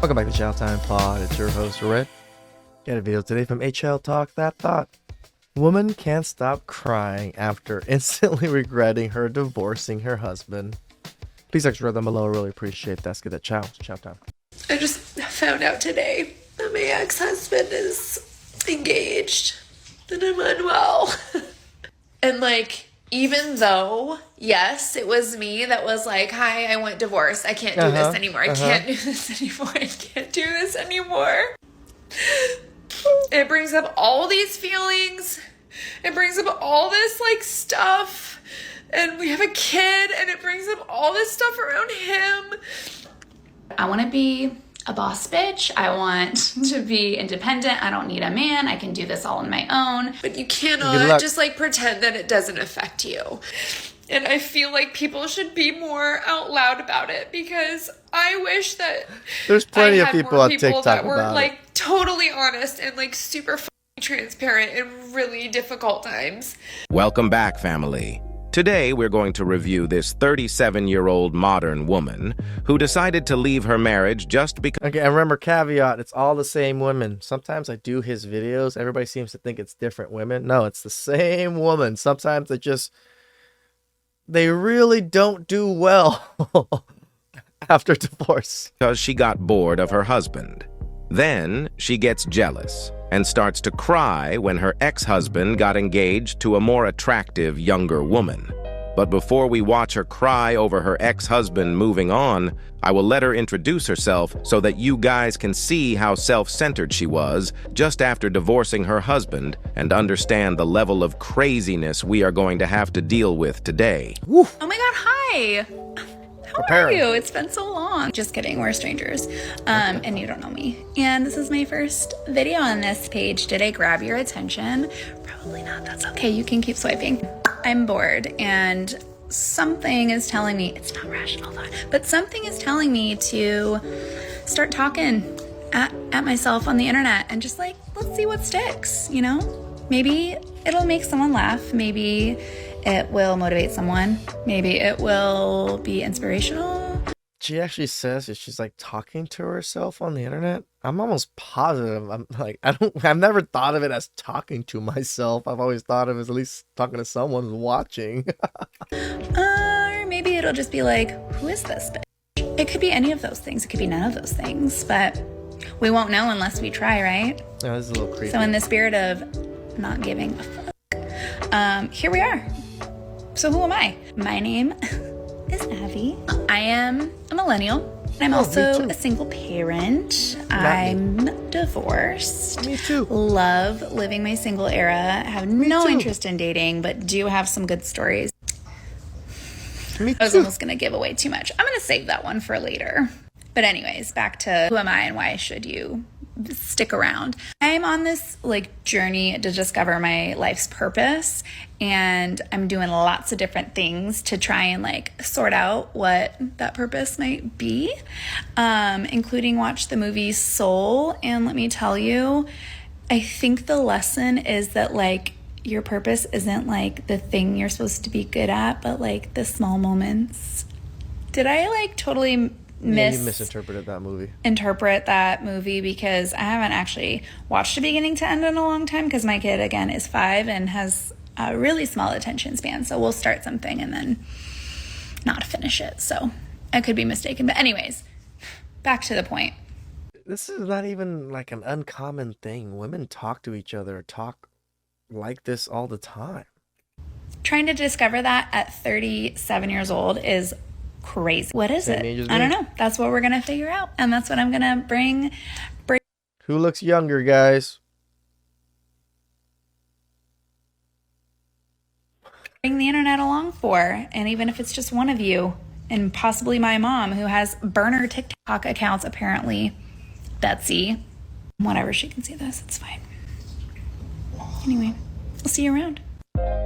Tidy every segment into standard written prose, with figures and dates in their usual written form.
Welcome back to TheChowTimePod. It's your host, Red. Got a video today from HL Talk That Thought. Woman can't stop crying after instantly regretting her divorcing her husband. Please extra them below. I really appreciate that. Let's get that chow time. I just found out today that my ex-husband is engaged and I'm unwell. And even though, yes, it was me that was like, hi, I want divorce. I can't do this anymore. I can't do this anymore. I can't do this anymore. It brings up all these feelings. It brings up all this stuff. And we have a kid and it brings up all this stuff around him. I want to be a boss bitch. I want to be independent. I don't need a man. I can do this all on my own. But you cannot just pretend that it doesn't affect you. And I feel like people should be more out loud about it because I wish that there's plenty of people on TikTok that were about it. Totally honest and super transparent in really difficult times. Welcome back, family. Today, we're going to review this 37-year-old modern woman who decided to leave her marriage just because... Okay, and remember, caveat, it's all the same women. Sometimes I do his videos. Everybody seems to think it's different women. No, it's the same woman. Sometimes they really don't do well after divorce. Because she got bored of her husband. Then, she gets jealous and starts to cry when her ex-husband got engaged to a more attractive, younger woman. But before we watch her cry over her ex-husband moving on, I will let her introduce herself so that you guys can see how self-centered she was just after divorcing her husband and understand the level of craziness we are going to have to deal with today. Oh my God, hi! How are you? It's been so long. Just kidding, we're strangers. And you don't know me. And this is my first video on this page. Did I grab your attention? Probably not, that's okay. You can keep swiping. I'm bored and something is telling me, it's not rational thought, but something is telling me to start talking at myself on the internet and just let's see what sticks, you know? Maybe it'll make someone laugh. Maybe it will motivate someone. Maybe it will be inspirational. She actually says that she's talking to herself on the internet. I'm almost positive. I've never thought of it as talking to myself. I've always thought of it as at least talking to someone who's watching. Or maybe it'll just be who is this bitch? It could be any of those things. It could be none of those things, but we won't know unless we try, right? Yeah, this is a little creepy. So in the spirit of not giving a fuck, here we are. So who am I? My name is Abby. I am a millennial. I'm also a single parent. I'm divorced. Me too. Love living my single era. Have no interest in dating, but do have some good stories. Me too. I was almost going to give away too much. I'm going to save that one for later. But anyways, back to who am I and why should you stick around. I'm on this journey to discover my life's purpose, and I'm doing lots of different things to try and sort out what that purpose might be, including watch the movie Soul. And let me tell you, I think the lesson is that your purpose isn't the thing you're supposed to be good at, but the small moments. Did I totally you misinterpreted that movie. Interpret that movie because I haven't actually watched the beginning to end in a long time because my kid, again, is 5 and has a really small attention span. So we'll start something and then not finish it. So I could be mistaken. But anyways, back to the point. This is not even an uncommon thing. Women talk to each other, talk like this all the time. Trying to discover that at 37 years old is crazy. What is it? I don't know. That's what we're gonna figure out, and that's what I'm gonna bring. Who looks younger, guys? Bring the internet along for, and even if it's just one of you, and possibly my mom, who has burner TikTok accounts, apparently, Betsy, whatever, she can see this. It's fine. Anyway, I'll see you around.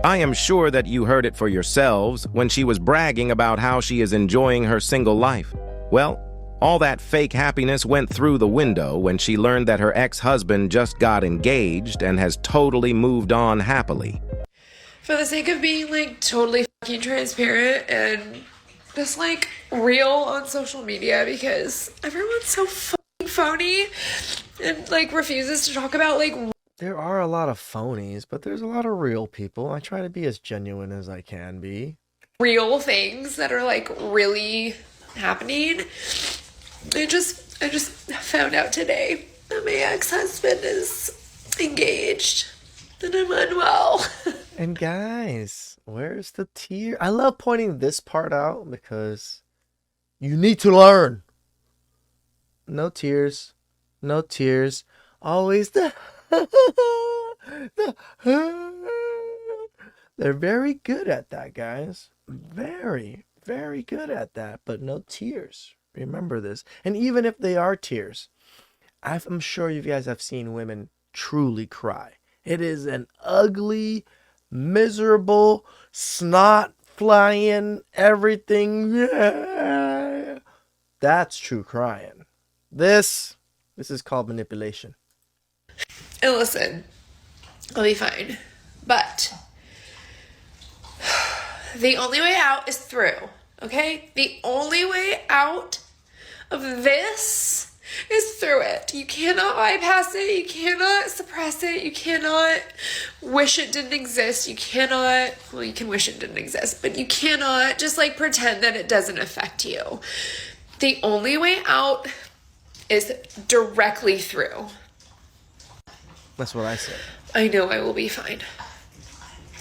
I am sure that you heard it for yourselves when she was bragging about how she is enjoying her single life. Well, all that fake happiness went through the window when she learned that her ex-husband just got engaged and has totally moved on happily. For the sake of being totally fucking transparent and just real on social media, because everyone's so fucking phony and like refuses to talk about like There are a lot of phonies, but there's a lot of real people. I try to be as genuine as I can be. real things that are like really happening. I just found out today that my ex-husband is engaged and I'm unwell. And guys, where's the tear? I love pointing this part out because you need to learn. No tears. No tears. Always the They're very good at that, guys. Very, very good at that. But no tears. Remember this. And even if they are tears, I'm sure you guys have seen women truly cry. It is an ugly, miserable, snot flying, everything. Yeah. That's true crying. This is called manipulation. And listen, I'll be fine. But the only way out is through, okay? The only way out of this is through it. You cannot bypass it. You cannot suppress it. You cannot wish it didn't exist. You cannot, well, you can wish it didn't exist, but you cannot just like pretend that it doesn't affect you. The only way out is directly through. That's what I said. I know I will be fine.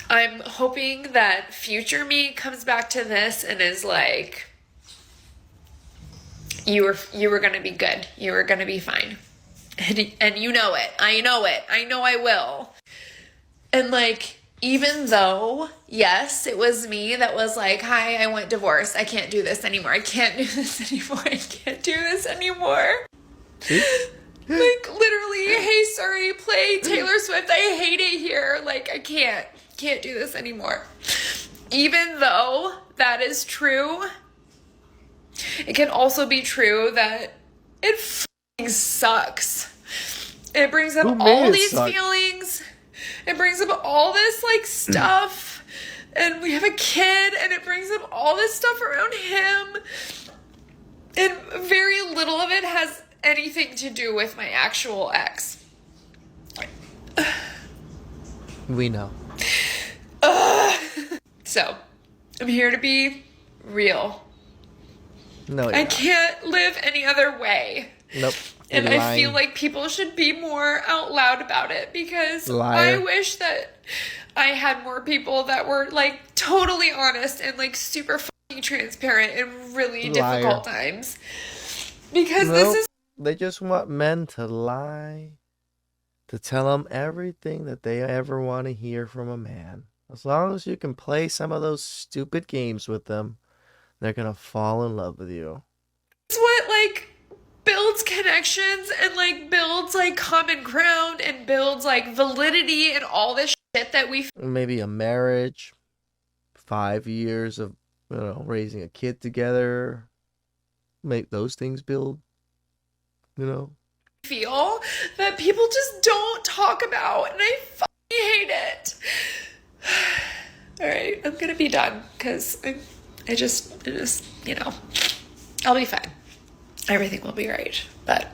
I'm hoping that future me comes back to this and is like, you were gonna be good. You were gonna be fine. And you know it. I know it. I know I will. And like, even though, yes, it was me that was like, hi, I want divorced. I can't do this anymore. I can't do this anymore. I can't do this anymore. See? Like, literally, hey, sorry, play Taylor Swift. I hate it here. Like, I can't do this anymore. Even though that is true, it can also be true that it fucking sucks. It brings up all these feelings. It brings up all this, like, stuff. And we have a kid, and it brings up all this stuff around him. And very little of it has anything to do with my actual ex. We know. So, I'm here to be real. No, I can't live any other way. Nope. And I feel like people should be more out loud about it because Liar. I wish that I had more people that were like totally honest and like super fucking transparent in really difficult times. Because this is... They just want men to lie, to tell them everything that they ever want to hear from a man. As long as you can play some of those stupid games with them, they're going to fall in love with you. It's what, like, builds connections and, like, builds, like, common ground and builds, like, validity and all this shit that we... Maybe a marriage, 5 years of, raising a kid together. Make those things build, feel that people just don't talk about, and I fucking hate it. All right, I'm gonna be done because I just, I'll be fine. Everything will be right, but...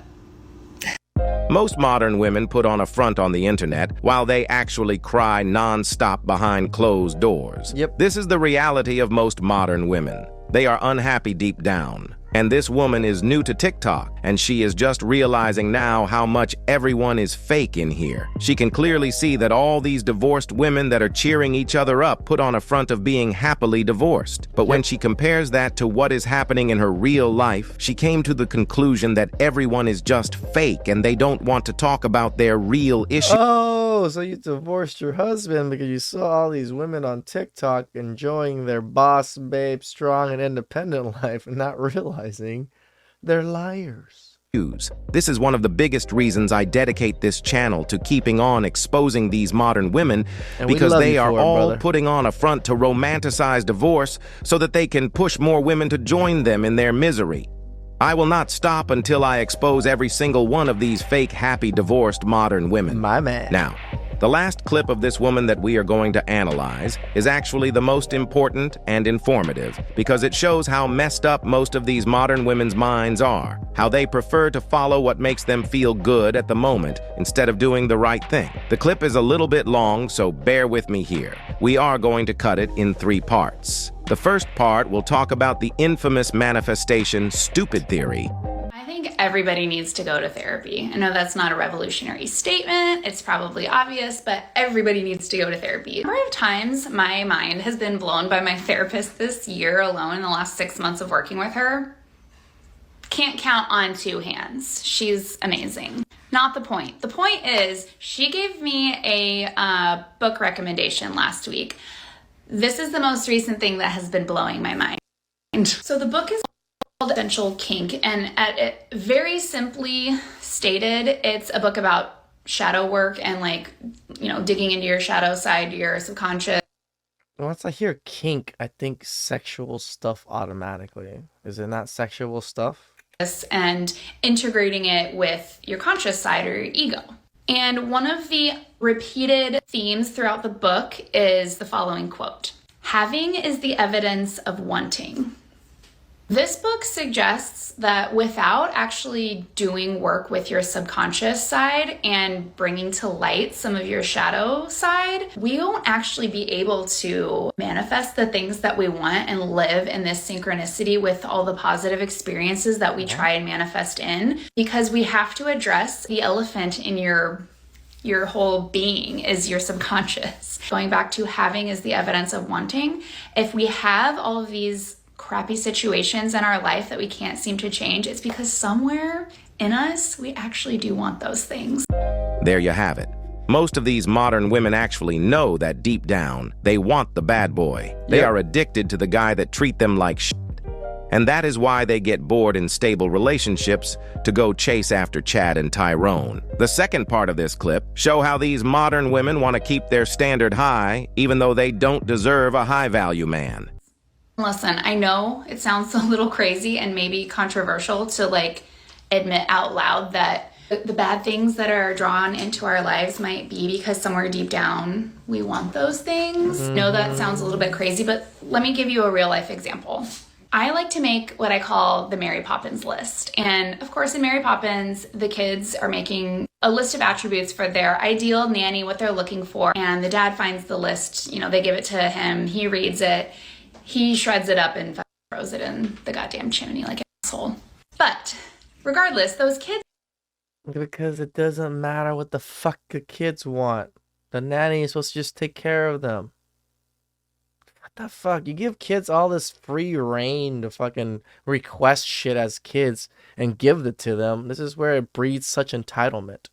Most modern women put on a front on the internet while they actually cry non-stop behind closed doors. Yep. This is the reality of most modern women. They are unhappy deep down. And this woman is new to TikTok, and she is just realizing now how much everyone is fake in here. She can clearly see that all these divorced women that are cheering each other up put on a front of being happily divorced. But when she compares that to what is happening in her real life, she came to the conclusion that everyone is just fake and they don't want to talk about their real issues. Oh, so you divorced your husband because you saw all these women on TikTok enjoying their boss babe, strong and independent life and not realizing they're liars. This is one of the biggest reasons I dedicate this channel to keeping on exposing these modern women, because they are all putting on a front to romanticize divorce so that they can push more women to join them in their misery. I will not stop until I expose every single one of these fake, happy, divorced modern women. My man. Now, The last clip of this woman that we are going to analyze is actually the most important and informative because it shows how messed up most of these modern women's minds are, how they prefer to follow what makes them feel good at the moment instead of doing the right thing. The clip is a little bit long, so bear with me here. We are going to cut it in 3 parts. The first part will talk about the infamous manifestation stupid theory. I think everybody needs to go to therapy. I know that's not a revolutionary statement. It's probably obvious, but everybody needs to go to therapy. The number of times my mind has been blown by my therapist this year alone in the last 6 months of working with her, can't count on 2 hands. She's amazing. Not the point. The point is she gave me a book recommendation last week. This is the most recent thing that has been blowing my mind. So the book is called Essential Kink, and at it, very simply stated, it's a book about shadow work and digging into your shadow side, your subconscious. Once I hear kink, I think sexual stuff automatically. Is it not sexual stuff? And integrating it with your conscious side or your ego. And one of the repeated themes throughout the book is the following quote: "Having is the evidence of wanting." This book suggests that without actually doing work with your subconscious side and bringing to light some of your shadow side, we won't actually be able to manifest the things that we want and live in this synchronicity with all the positive experiences that we try and manifest in, because we have to address the elephant in your whole being is your subconscious. Going back to having is the evidence of wanting. If we have all of these crappy situations in our life that we can't seem to change, it's because somewhere in us, we actually do want those things. There you have it. Most of these modern women actually know that deep down, they want the bad boy. They are addicted to the guy that treat them like shit. And that is why they get bored in stable relationships to go chase after Chad and Tyrone. The second part of this clip show how these modern women want to keep their standard high, even though they don't deserve a high-value man. Listen, I know it sounds a little crazy and maybe controversial to admit out loud that the bad things that are drawn into our lives might be because somewhere deep down we want those things. I know that sounds a little bit crazy, but let me give you a real life example. I like to make what I call the Mary Poppins list. And of course, in Mary Poppins, the kids are making a list of attributes for their ideal nanny, what they're looking for. And the dad finds the list, they give it to him, he reads it. He shreds it up and throws it in the goddamn chimney like an asshole. But regardless, those kids... Because it doesn't matter what the fuck the kids want. The nanny is supposed to just take care of them. What the fuck? You give kids all this free reign to fucking request shit as kids and give it to them. This is where it breeds such entitlement.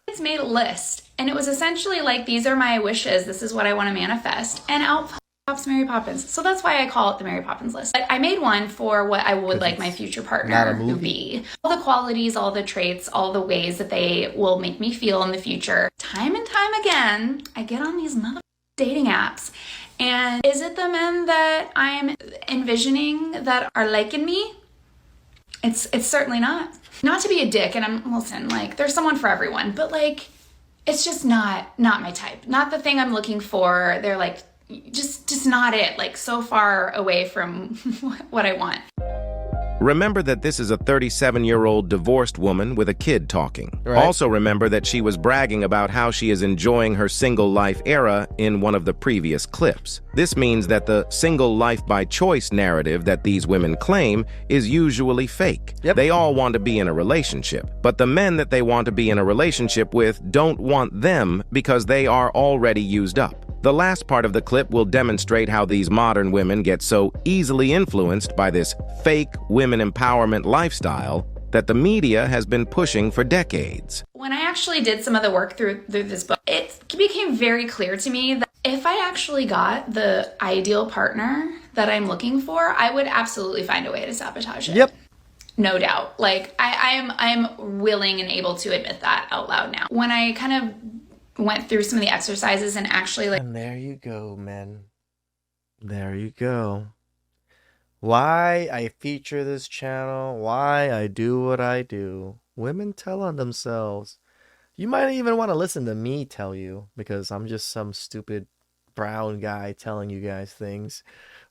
Kids made a list, and it was essentially these are my wishes. This is what I want to manifest. And out pops Mary Poppins. So that's why I call it the Mary Poppins list. But I made one for what I would like my future partner to be. All the qualities, all the traits, all the ways that they will make me feel in the future. Time and time again, I get on these mother dating apps. And is it the men that I'm envisioning that are liking me? It's certainly not. Not to be a dick, and there's someone for everyone, but it's just not my type. Not the thing I'm looking for. They're just not it, so far away from what I want. Remember that this is a 37-year-old divorced woman with a kid talking. Right. Also remember that she was bragging about how she is enjoying her single life era in one of the previous clips. This means that the single life by choice narrative that these women claim is usually fake. Yep. They all want to be in a relationship, but the men that they want to be in a relationship with don't want them because they are already used up. The last part of the clip will demonstrate how these modern women get so easily influenced by this fake women empowerment lifestyle that the media has been pushing for decades. When I actually did some of the work through this book, it became very clear to me that if I actually got the ideal partner that I'm looking for, I would absolutely find a way to sabotage it. Yep. No doubt. I'm willing and able to admit that out loud now. When I kind of went through some of the exercises and actually And there you go, men. There you go. Why I feature this channel, why I do what I do. Women tell on themselves. You might even want to listen to me tell you, because I'm just some stupid brown guy telling you guys things.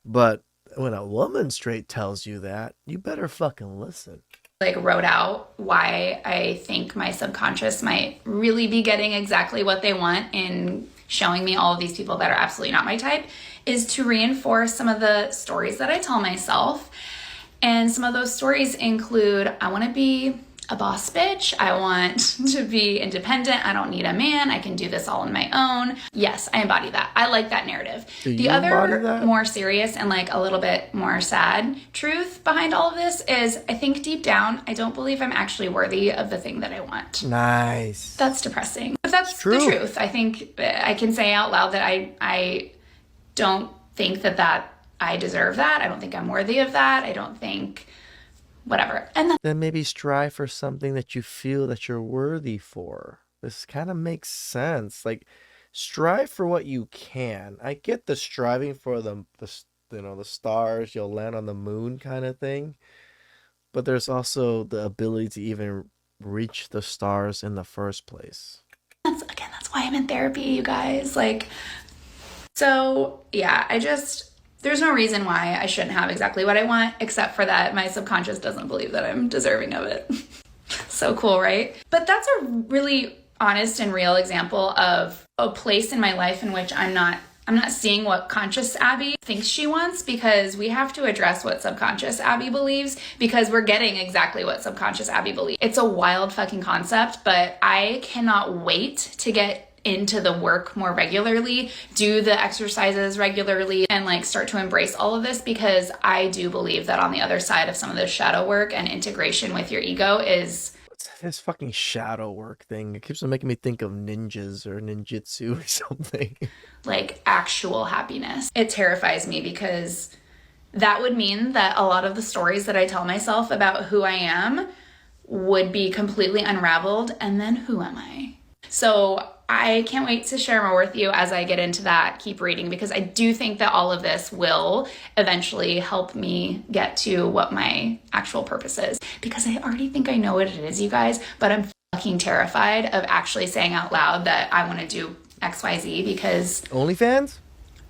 But when a woman straight tells you that, you better fucking listen. Like wrote out why I think my subconscious might really be getting exactly what they want in showing me all of these people that are absolutely not my type, is to reinforce some of the stories that I tell myself. And some of those stories include, I want to be a boss bitch. I want to be independent. I don't need a man. I can do this all on my own. Yes, I embody that. I like that narrative. The other more serious and like a little bit more sad truth behind all of this is, I think deep down, I don't believe I'm actually worthy of the thing that I want. Nice. That's depressing. But that's the truth. I think I can say out loud that I don't think that I deserve that. I don't think I'm worthy of that. I don't think whatever. And then maybe strive for something that you feel that you're worthy for. This kind of makes sense. Like, strive for what you can. I get the striving for the stars, you'll land on the moon kind of thing. But there's also the ability to even reach the stars in the first place. That's why I'm in therapy, you guys. Like, so yeah, there's no reason why I shouldn't have exactly what I want, except for that my subconscious doesn't believe that I'm deserving of it. So cool, right? But that's a really honest and real example of a place in my life in which I'm not seeing what conscious Abby thinks she wants, because we have to address what subconscious Abby believes, because we're getting exactly what subconscious Abby believes. It's a wild fucking concept, but I cannot wait to get into the work more regularly, do the exercises regularly, and like start to embrace all of this, because I do believe that on the other side of some of this shadow work and integration with your ego is this fucking shadow work thing. It keeps on making me think of ninjas or ninjutsu or something. Like actual happiness. It terrifies me, because that would mean that a lot of the stories that I tell myself about who I am would be completely unraveled, and then who am I? So I can't wait to share more with you as I get into that. Keep reading, because I do think that all of this will eventually help me get to what my actual purpose is, because I already think I know what it is, you guys, but I'm fucking terrified of actually saying out loud that I want to do XYZ, because OnlyFans?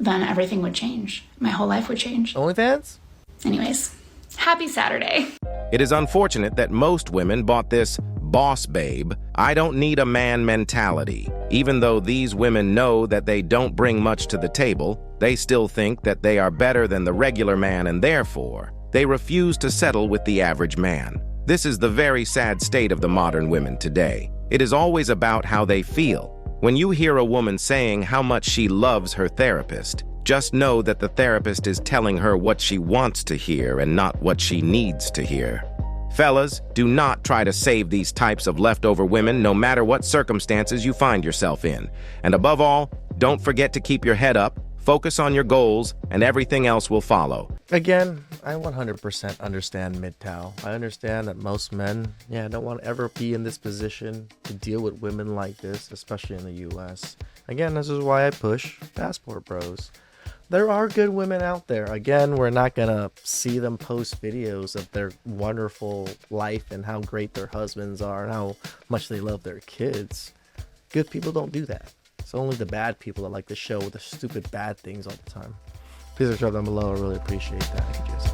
Then everything would change. My whole life would change. OnlyFans? Anyways, happy Saturday. It is unfortunate that most women bought this boss babe, I don't need a man mentality. Even though these women know that they don't bring much to the table, they still think that they are better than the regular man, and therefore, they refuse to settle with the average man. This is the very sad state of the modern women today. It is always about how they feel. When you hear a woman saying how much she loves her therapist, just know that the therapist is telling her what she wants to hear and not what she needs to hear. Fellas, do not try to save these types of leftover women, no matter what circumstances you find yourself in. And above all, don't forget to keep your head up, focus on your goals, and everything else will follow. Again, I 100% understand MGTOW. I understand that most men, don't want to ever be in this position to deal with women like this, especially in the US. Again, this is why I push Passport Bros. There are good women out there. Again, we're not gonna see them post videos of their wonderful life and how great their husbands are and how much they love their kids. Good people don't do that. It's only the bad people that like to show the stupid bad things all the time. Please subscribe down below. I really appreciate that. Thank you, Jason.